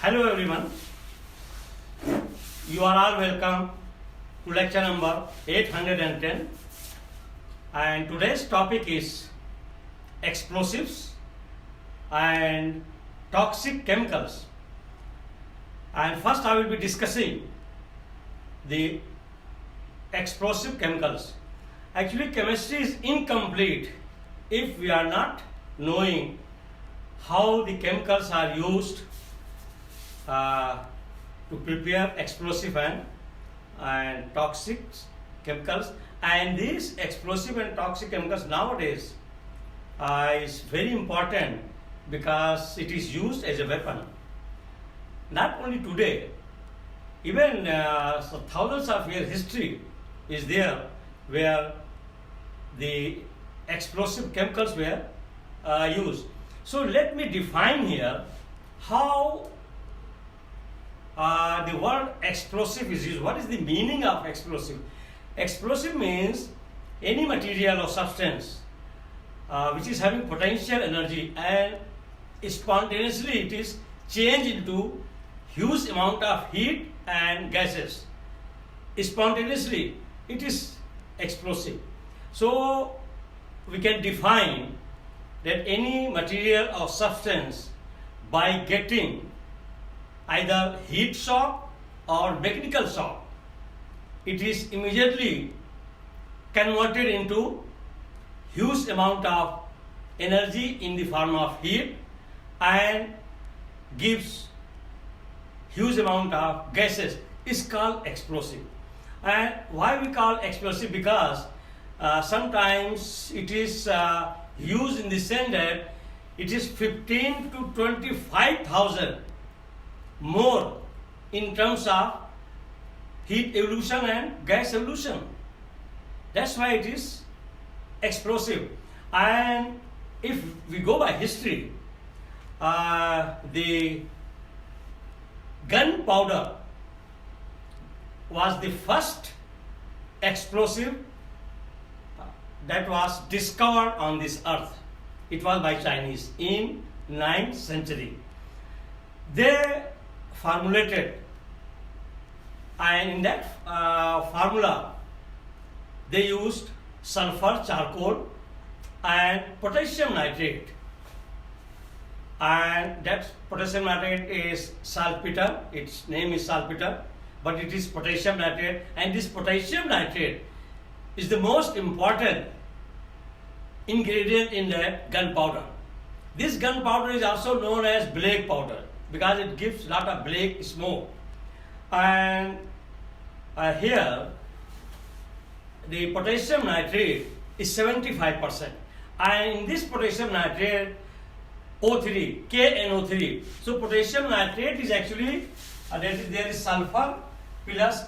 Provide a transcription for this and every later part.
Hello everyone, you are all welcome to lecture number 810, and today's topic is explosives and toxic chemicals. And first I will be discussing the explosive chemicals. Actually, chemistry is incomplete if we are not knowing how the chemicals are used to prepare explosive and toxic chemicals. And these explosive and toxic chemicals nowadays is very important because it is used as a weapon. Not only today, even thousands of years history is there where the explosive chemicals were used. So let me define here how the word explosive is used. What is the meaning of explosive? Explosive means any material or substance which is having potential energy and spontaneously it is changed into huge amount of heat and gases. Spontaneously it is explosive. So we can define that any material or substance by getting either heat shock or mechanical shock, it is immediately converted into huge amount of energy in the form of heat and gives huge amount of gases is called explosive. And why we call explosive? Because sometimes it is used in the sense that it is 15 to 25,000 more in terms of heat evolution and gas evolution. That's why it is explosive. And if we go by history, the gunpowder was the first explosive that was discovered on this earth. It was by Chinese in 9th century. They formulated, and in that formula they used sulfur, charcoal and potassium nitrate, and that potassium nitrate is saltpeter. Its name is saltpeter, but it is potassium nitrate, and this potassium nitrate is the most important ingredient in the gunpowder. This gunpowder is also known as black powder because it gives lot of black smoke. And here the potassium nitrate is 75%, and in this potassium nitrate O3, KNO3. So potassium nitrate is actually there is sulfur plus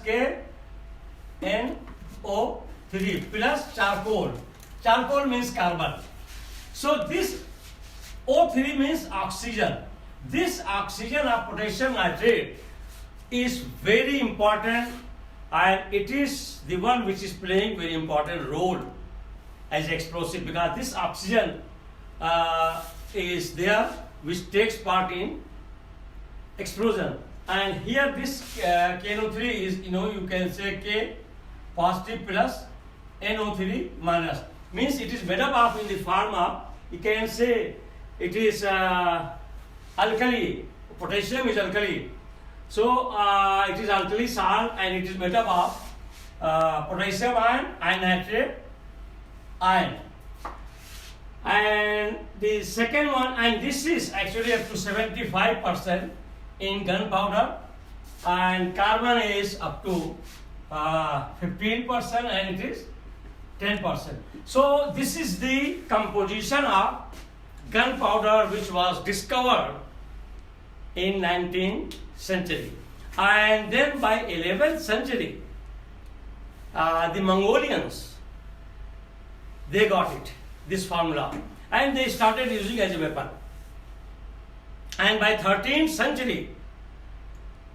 KNO3 plus charcoal. Charcoal means carbon. So this O3 means oxygen. This oxygen of potassium nitrate is very important, and it is the one which is playing very important role as explosive, because this oxygen is there which takes part in explosion. And here this KNO3 is, you can say K positive plus NO3 minus, means it is made up of in the form of, you can say it is alkali. Potassium is alkali, so it is alkali salt, and it is made up of potassium ion and nitrate ion. And the second one, and this is actually up to 75% in gunpowder, and carbon is up to 15%, and it is 10%. So this is the composition of gunpowder which was discovered in 19th century. And then by 11th century, the Mongolians, they got it, this formula, and they started using as a weapon. And by 13th century,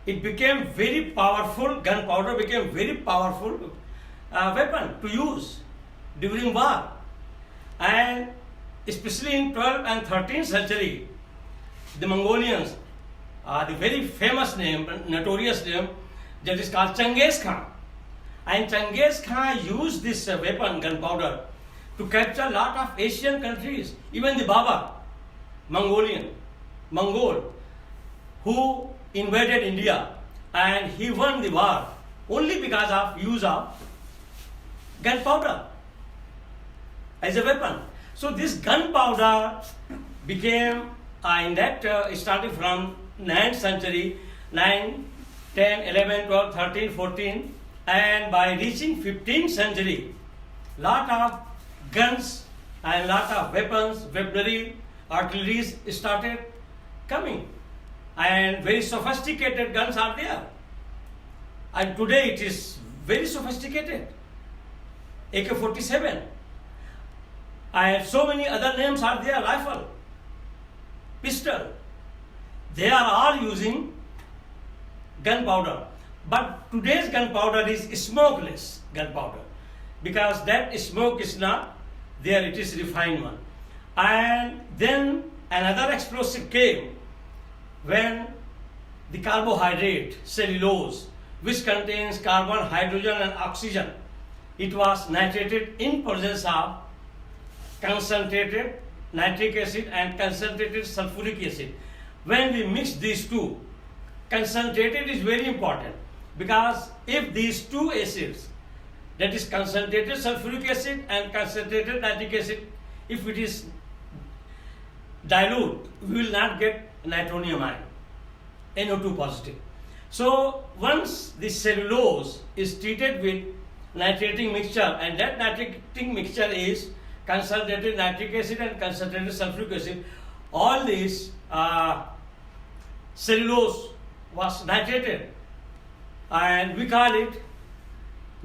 it became very powerful, gunpowder became very powerful weapon to use during war. And especially in 12th and 13th century, the Mongolians the very famous name, notorious name, that is called Genghis Khan. And Genghis Khan used this weapon, gunpowder, to capture a lot of Asian countries, even the Baba, Mongol, who invaded India, and he won the war only because of use of gunpowder as a weapon. So this gunpowder became in that starting from 9th century, 9, 10, 11, 12, 13, 14, and by reaching 15th century, lot of guns and lot of weapons, weaponry, artillery started coming, and very sophisticated guns are there. And today it is very sophisticated. AK-47, and so many other names are there, rifle, pistol. They are all using gunpowder. But today's gunpowder is smokeless gunpowder, because that smoke is not there, it is refined one. And then another explosive came when the carbohydrate, cellulose, which contains carbon, hydrogen and oxygen, it was nitrated in presence of concentrated nitric acid and concentrated sulfuric acid. When we mix these two, concentrated is very important, because if these two acids, that is concentrated sulfuric acid and concentrated nitric acid, if it is dilute, we will not get nitronium ion, NO2 positive. So once the cellulose is treated with nitrating mixture, and that nitrating mixture is concentrated nitric acid and concentrated sulfuric acid, all these cellulose was nitrated, and we call it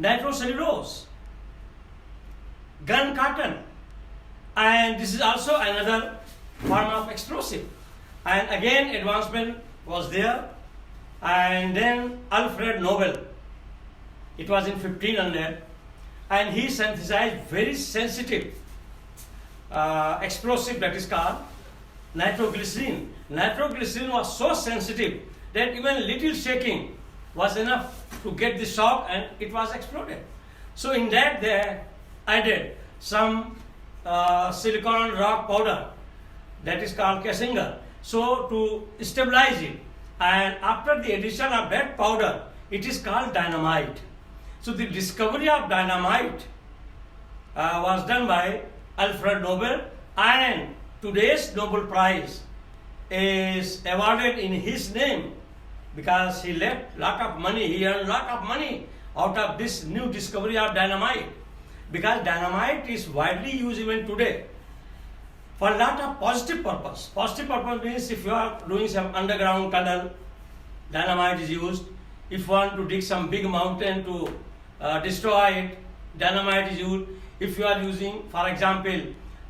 nitrocellulose, gun cotton. And this is also another form of explosive. And again advancement was there, and then Alfred Nobel, it was in 1500, and he synthesized very sensitive explosive that is called nitroglycerin. Nitroglycerin was so sensitive that even little shaking was enough to get the shock and it was exploded. So in that they added some silicon rock powder that is called Kessinger, so to stabilize it. And after the addition of that powder, it is called dynamite. So the discovery of dynamite was done by Alfred Nobel, and today's Nobel Prize is awarded in his name, because he left lot of money, he earned lot of money out of this new discovery of dynamite, because dynamite is widely used even today for a lot of positive purpose. Positive purpose means if you are doing some underground tunnel, dynamite is used. If you want to dig some big mountain to destroy it, dynamite is used. If you are using, for example,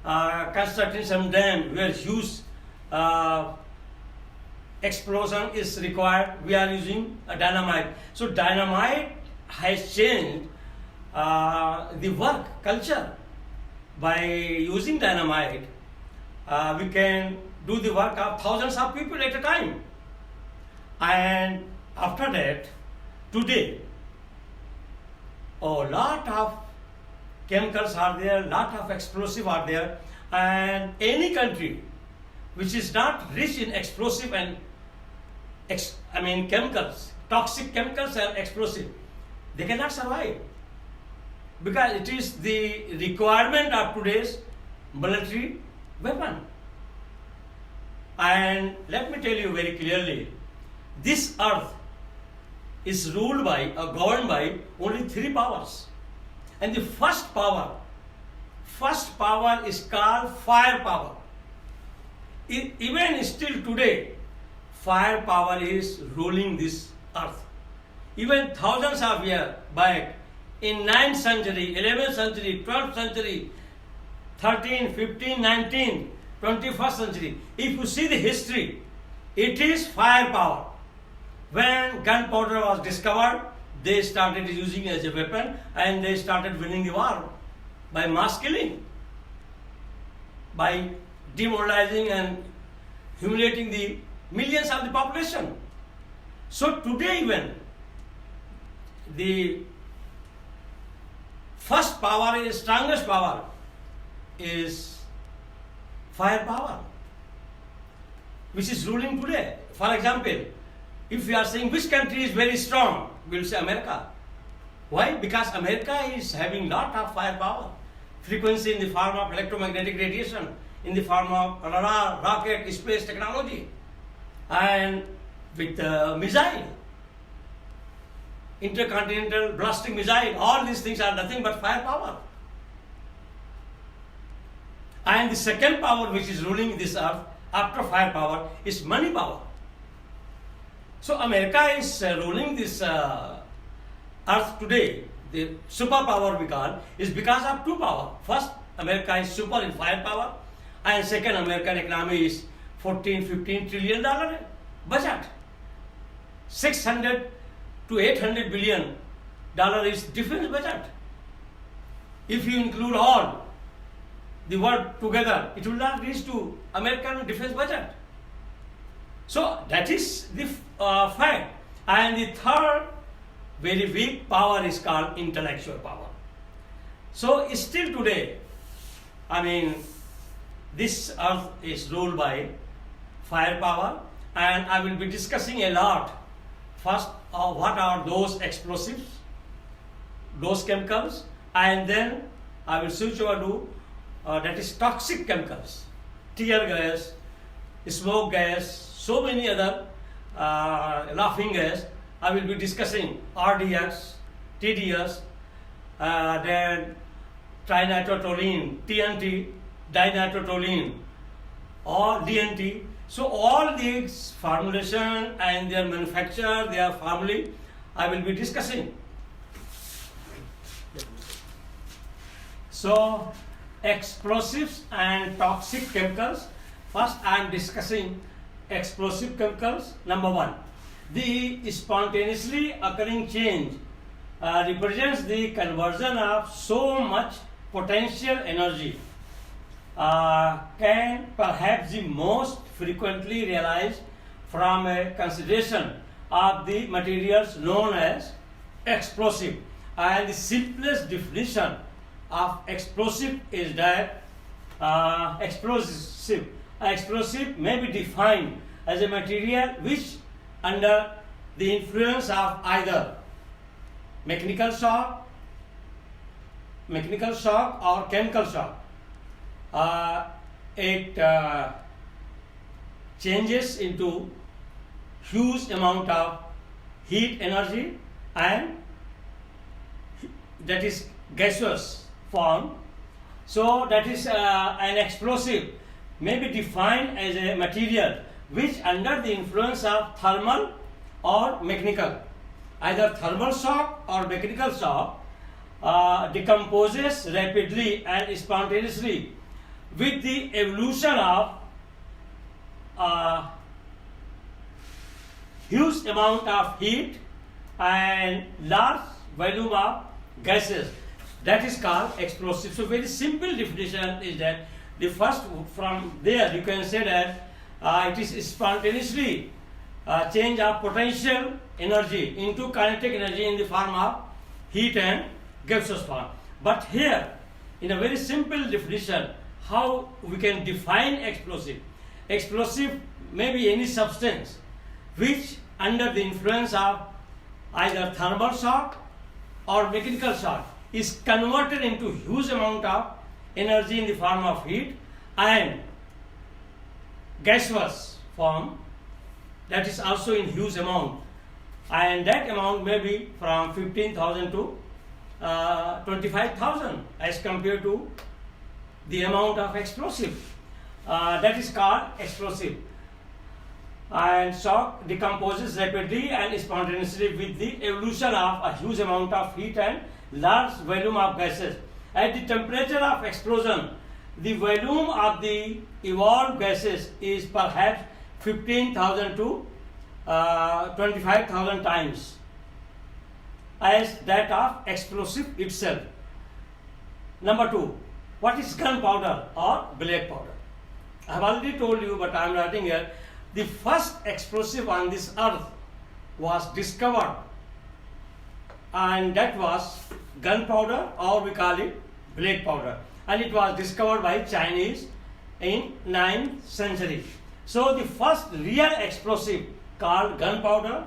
constructing some dam where huge explosion is required, we are using a dynamite. So dynamite has changed the work culture. By using dynamite, we can do the work of thousands of people at a time. And after that, today, a lot of chemicals are there, lot of explosive are there, and any country which is not rich in explosive and chemicals, toxic chemicals and explosive, they cannot survive, because it is the requirement of today's military weapon. And let me tell you very clearly, this earth is ruled by or governed by only 3 powers. And the first power is called fire power. Even still today, fire power is ruling this earth. Even thousands of years back, in 9th century, 11th century, 12th century, 13th, 15th, 19th, 21st century, if you see the history, it is fire power. When gunpowder was discovered, they started using it as a weapon, and they started winning the war by mass killing, by demoralizing and humiliating the millions of the population. So today even the first power is strongest power is fire power, which is ruling today. For example, if we are saying which country is very strong, we will say America. Why? Because America is having lot of firepower, frequency in the form of electromagnetic radiation, in the form of radar, rocket, space technology, and with missile, intercontinental blasting missile. All these things are nothing but firepower. And the second power which is ruling this earth after firepower is money power. So America is ruling this earth today. The superpower we call is because of two power. First, America is super in firepower, and second, American economy is $14-15 trillion budget. 600 to 800 billion dollar is defense budget. If you include all the world together, it will not reach to American defense budget. So that is the fact. And the third very weak power is called intellectual power. So still today, I mean, this earth is ruled by firepower, and I will be discussing a lot. First, what are those explosives, those chemicals, and then I will switch over to that is toxic chemicals, tear gas, smoke gas, so many other laughing gas. I will be discussing RDX, TDS, then trinitrotoluene, TNT, dinitrotoluene, or DNT. So all these formulation and their manufacture, their family, I will be discussing. So explosives and toxic chemicals. First I am discussing explosive chemicals. Number one, the spontaneously occurring change represents the conversion of so much potential energy. Can perhaps the most frequently realized from a consideration of the materials known as explosive. And the simplest definition of explosive is that explosive may be defined as a material which, under the influence of either mechanical shock or chemical shock, it changes into huge amount of heat energy, and that is gaseous form. So that is an explosive may be defined as a material which, under the influence of thermal or mechanical, either thermal shock or mechanical shock, decomposes rapidly and spontaneously with the evolution of huge amount of heat and large volume of gases. That is called explosive. So very simple definition is that the first, from there you can say that it is spontaneously change of potential energy into kinetic energy in the form of heat and gaseous form. But here, in a very simple definition, how we can define explosive? Explosive may be any substance which, under the influence of either thermal shock or mechanical shock, is converted into huge amount of energy in the form of heat and gaseous form, that is also in huge amount, and that amount may be from 15,000 to 25,000 as compared to the amount of explosive. That is called explosive. And shock decomposes rapidly and spontaneously with the evolution of a huge amount of heat and large volume of gases. At the temperature of explosion, the volume of the evolved gases is perhaps 15,000 to 25,000 times as that of explosive itself. Number two, what is gunpowder or black powder? I have already told you, but I am writing here. the first explosive on this earth was discovered, and that was gunpowder, or we call it black powder, and it was discovered by Chinese in 9th century. So the first real explosive called gunpowder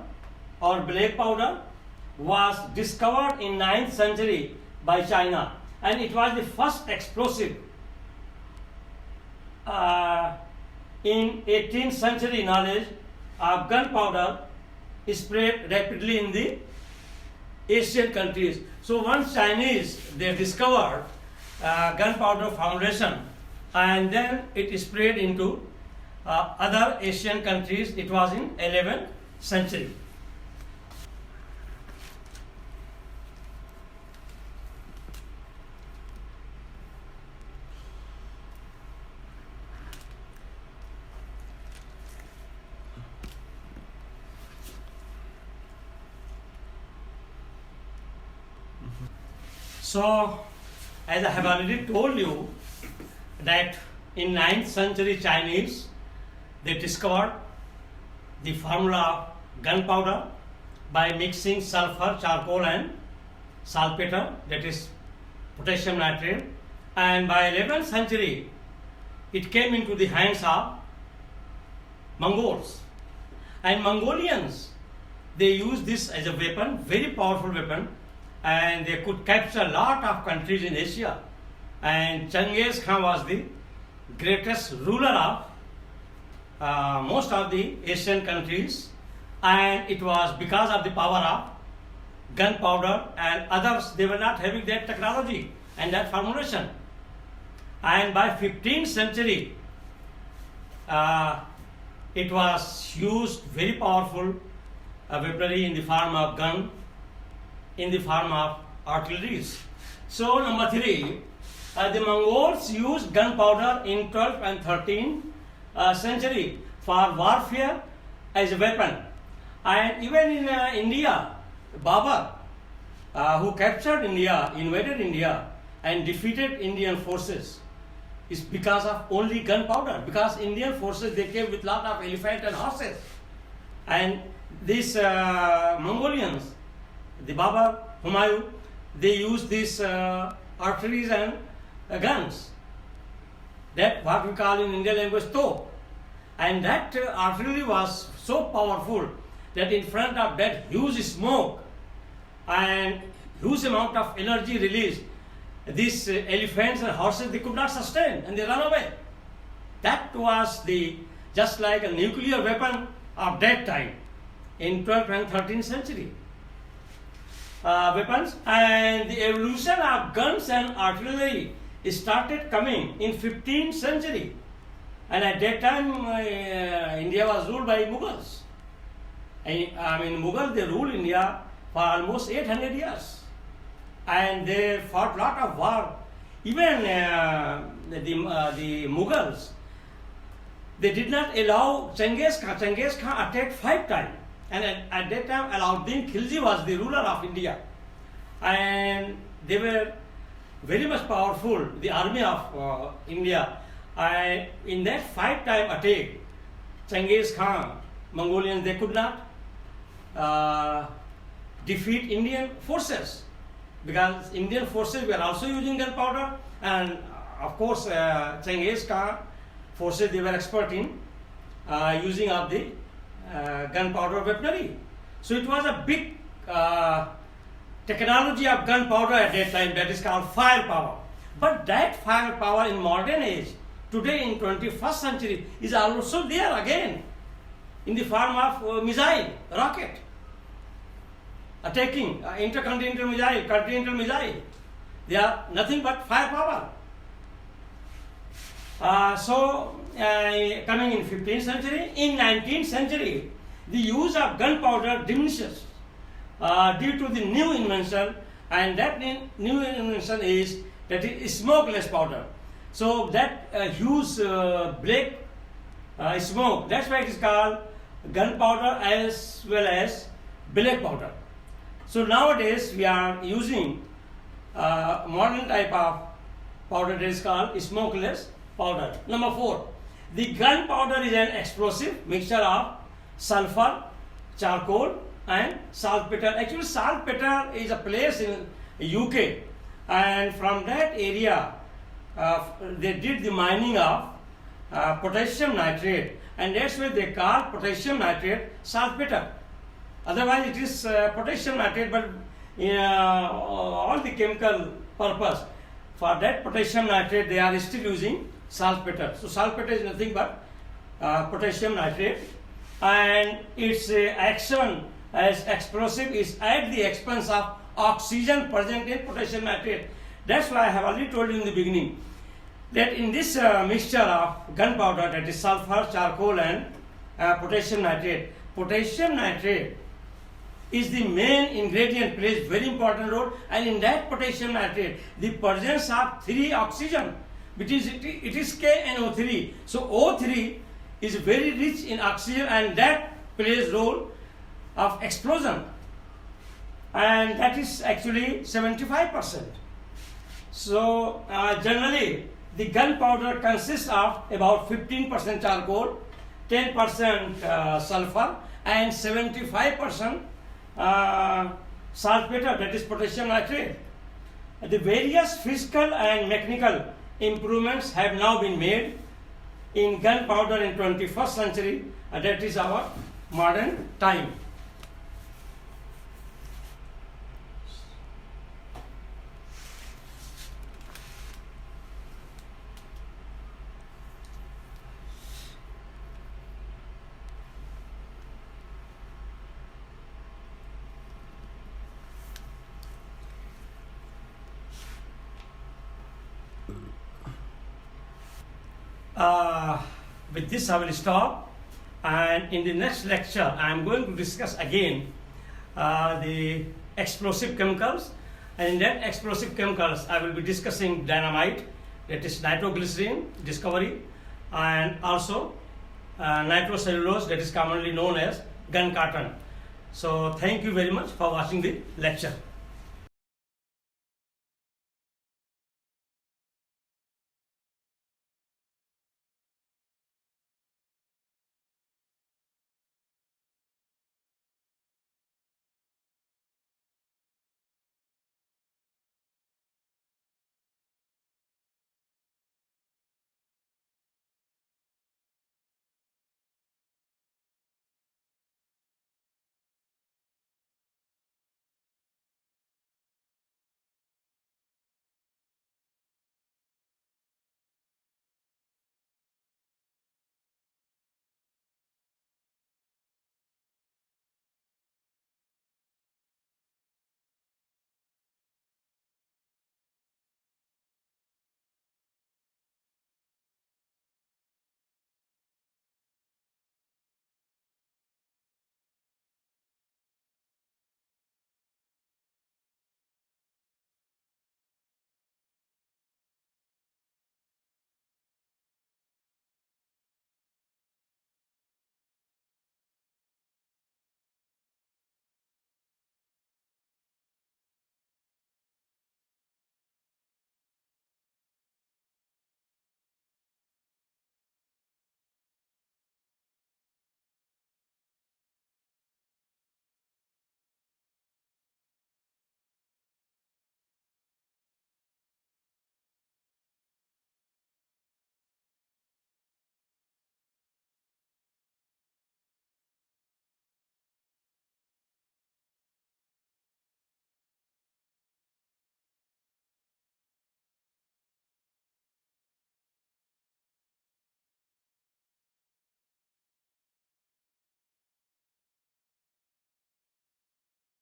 or black powder was discovered in 9th century by China, and it was the first explosive. In 18th century knowledge of gunpowder spread rapidly in the Asian countries. So once Chinese, they discovered gunpowder formulation, and then it spread into other Asian countries. It was in 11th century. So, as I have already told you, that in 9th century Chinese, they discovered the formula of gunpowder by mixing sulfur, charcoal and saltpeter, that is potassium nitrate, and by 11th century, it came into the hands of Mongols. And Mongolians, they used this as a weapon, very powerful weapon, and they could capture a lot of countries in Asia. And Genghis Khan was the greatest ruler of most of the Asian countries, and it was because of the power of gunpowder, and others, they were not having that technology and that formulation. And by 15th century, it was used very powerful weaponry in the form of gun, in the form of artilleries. So number 3, the Mongols used gunpowder in 12th and 13th century for warfare as a weapon. And even in India, Babur, who captured India, invaded India and defeated Indian forces, is because of only gunpowder. Because Indian forces, they came with lot of elephant and horses. And these Mongolians, the Babur, Humayun, they used these artilleries and guns. That what we call in Indian language top. And that artillery was so powerful that in front of that huge smoke and huge amount of energy released, these elephants and horses, they could not sustain and they ran away. That was the just like a nuclear weapon of that time in 12th and 13th century. Weapons, and the evolution of guns and artillery started coming in 15th century, and at that time India was ruled by Mughals. I mean Mughals, they ruled India for almost 800 years, and they fought lot of war. Even the Mughals, they did not allow Genghis Khan. Genghis Khan attacked 5 times. And at that time, Alauddin Khilji was the ruler of India. And they were very much powerful, the army of India. And in that 5-time attack, Genghis Khan, Mongolians, they could not defeat Indian forces. Because Indian forces were also using gunpowder. And of course, Genghis Khan forces, they were expert in using of the gunpowder weaponry. So it was a big technology of gunpowder at that time, that is called firepower. But that firepower in modern age, today in 21st century, is also there again in the form of missile, rocket, attacking intercontinental missile, continental missile. They are nothing but firepower. Coming in 15th century, in 19th century, the use of gunpowder diminishes due to the new invention, and that new invention is that it is smokeless powder. So that huge black smoke, that's why it is called gunpowder as well as black powder. So nowadays we are using modern type of powder that is called smokeless powder. Number 4, The gunpowder is an explosive mixture of sulfur, charcoal, and saltpeter. Actually, saltpeter is a place in UK, and from that area, they did the mining of potassium nitrate, and that's why they call potassium nitrate saltpeter. Otherwise, it is potassium nitrate, but all the chemical purpose for that potassium nitrate, they are still using saltpeter. So saltpeter is nothing but potassium nitrate, and its action as explosive is at the expense of oxygen present in potassium nitrate. That's why I have already told you in the beginning that in this mixture of gunpowder, that is sulfur, charcoal, and potassium nitrate is the main ingredient, plays very important role, and in that potassium nitrate, the presence of 3 oxygen, which is it is KNO3. So O3 is very rich in oxygen, and that plays role of explosion, and that is actually 75%. So generally, the gunpowder consists of about 15% charcoal, 10% sulfur, and 75% saltpeter, that is potassium nitrate. The various physical and mechanical improvements have now been made in gunpowder in 21st century, that is our modern time. With this I will stop, and in the next lecture I am going to discuss again the explosive chemicals, and in that explosive chemicals I will be discussing dynamite, that is nitroglycerin discovery, and also nitrocellulose, that is commonly known as gun cotton. So thank you very much for watching the lecture.